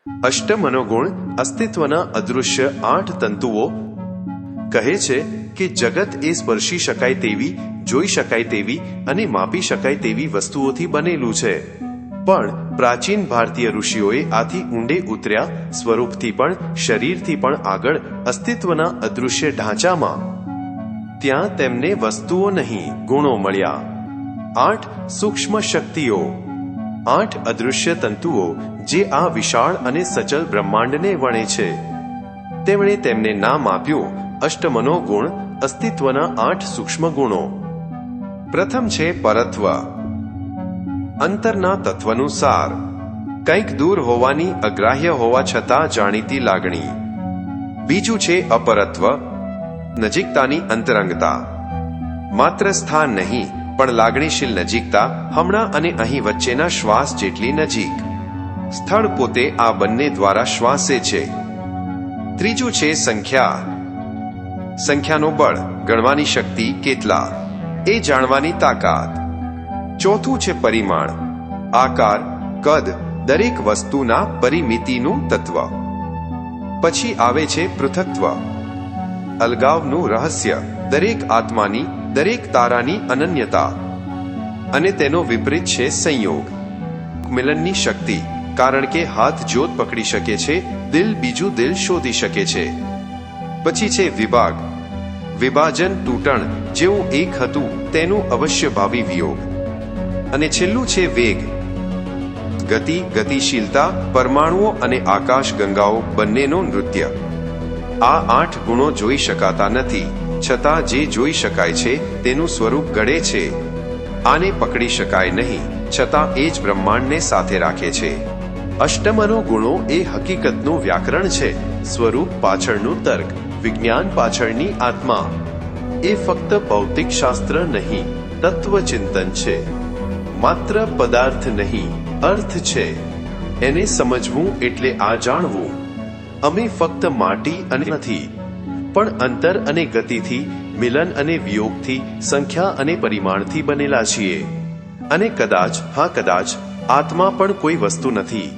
અષ્ટમનોગુણ અસ્તિત્વના અદૃશ્ય 8 તંતુઓ કહે છે કે જગત એ સ્પર્શી શકાય તેવી, જોઈ શકાય તેવી અને માપી શકાય તેવી વસ્તુઓથી બનેલું છે. પણ પ્રાચીન ભારતીય ઋષિઓએ આથી ઊંડે ઉતર્યા, સ્વરૂપથી પણ શરીરથી પણ આગળ અસ્તિત્વના અદૃશ્ય ઢાંચામાં. ત્યાં તેમને વસ્તુઓ નહીં, ગુણો મળ્યા. 8 સૂક્ષ્મ શક્તિઓ, 8 અદૃશ્ય તંતુઓ જે આ વિશાળ અને સચલ બ્રહ્માંડને વણે છે. તેમણે તેમને નામ આપ્યું અષ્ટમનો ગુણ, અસ્તિત્વના 8 સૂક્ષ્મ ગુણો. પ્રથમ છે પરત્વ, અંતરના તત્વનું સાર. કંઈક દૂર હોવાની, અગ્રાહ્ય હોવા છતાં જાણીતી લાગણી. બીજું છે અપરત્વ, નજીકતાની અંતરંગતા. માત્ર સ્થાન નહીં પણ લાગણીશીલ નજીકતા, હમણાં અને અહીં વચ્ચેના શ્વાસ જેટલી નજીક. સ્થળ પોતે આ બંને દ્વારા શ્વાસે છે. ત્રીજું છે સંખ્યા, સંખ્યાનો બળ, ગણવાની શક્તિ, કેટલા એ જાણવાની તાકાત. ચોથું છે પરિમાણ, આકાર, કદ, દરેક વસ્તુના પરિમિતિનું તત્વ. પછી આવે છે પૃથક્ત્વ, અલગાવનું રહસ્ય, દરેક આત્માની, દરેક તારાની અનન્યતા. અને તેનો વિપરીત છે સંયોગ, મિલનની શક્તિ, કારણ કે હાથ જ્યોત પકડી શકે છે, દિલ બીજું દિલ શોધી શકે છે. પછી છે વિભાગ, વિભાજન, તૂટણ, જેવું એક હતું તેનું અવશ્ય ભાવિ વિયોગ. અને છેલ્લું છે વેગ, ગતિ, ગતિશીલતા, પરમાણુઓ અને આકાશ ગંગાઓ બંનેનો નૃત્ય. આ 8 ગુણો જોઈ શકાતા નથી, છતાં જે જોઈ શકાય છે તેનું સ્વરૂપ ગળે છે. આને પકડી શકાય નહીં, છતાં એ જ બ્રહ્માંડને સાથે રાખે છે. અષ્ટમનો ગુણો એ હકીકતનું વ્યાકરણ છે, સ્વરૂપ પાછળનું તર્ક, વિજ્ઞાન પાછળની આત્મા. એ ફક્ત ભૌતિક શાસ્ત્ર નહીં, તત્વચિંતન છે. માત્ર પદાર્થ નહીં, અર્થ છે. એને સમજવું એટલે આ જાણવું. અમે ફક્ત માટી અને નથી, પણ અંતર અને ગતિથી, મિલન અને વિયોગથી, સંખ્યા અને પરિમાણથી બનેલા છીએ. અને કદાચ, હા કદાચ, આત્મા પણ કોઈ વસ્તુ નથી,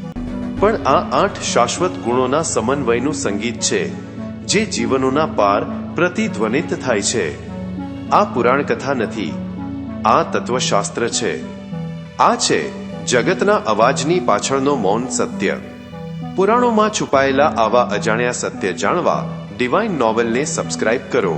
પણ આ 8 શાશ્વત ગુણોના સમન્વયનું સંગીત છે, જે જીવનોના પાર પ્રતિધ્વનિત થાય છે. આ પુરાણ કથા નથી, આ તત્વશાસ્ત્ર છે. આ છે જગતના અવાજની પાછળનો મૌન સત્ય. પુરાણોમાં છુપાયેલા આવા અજાણ્યા સત્ય જાણવા ડિવાઇન નોવેલને સબસ્ક્રાઇબ કરો.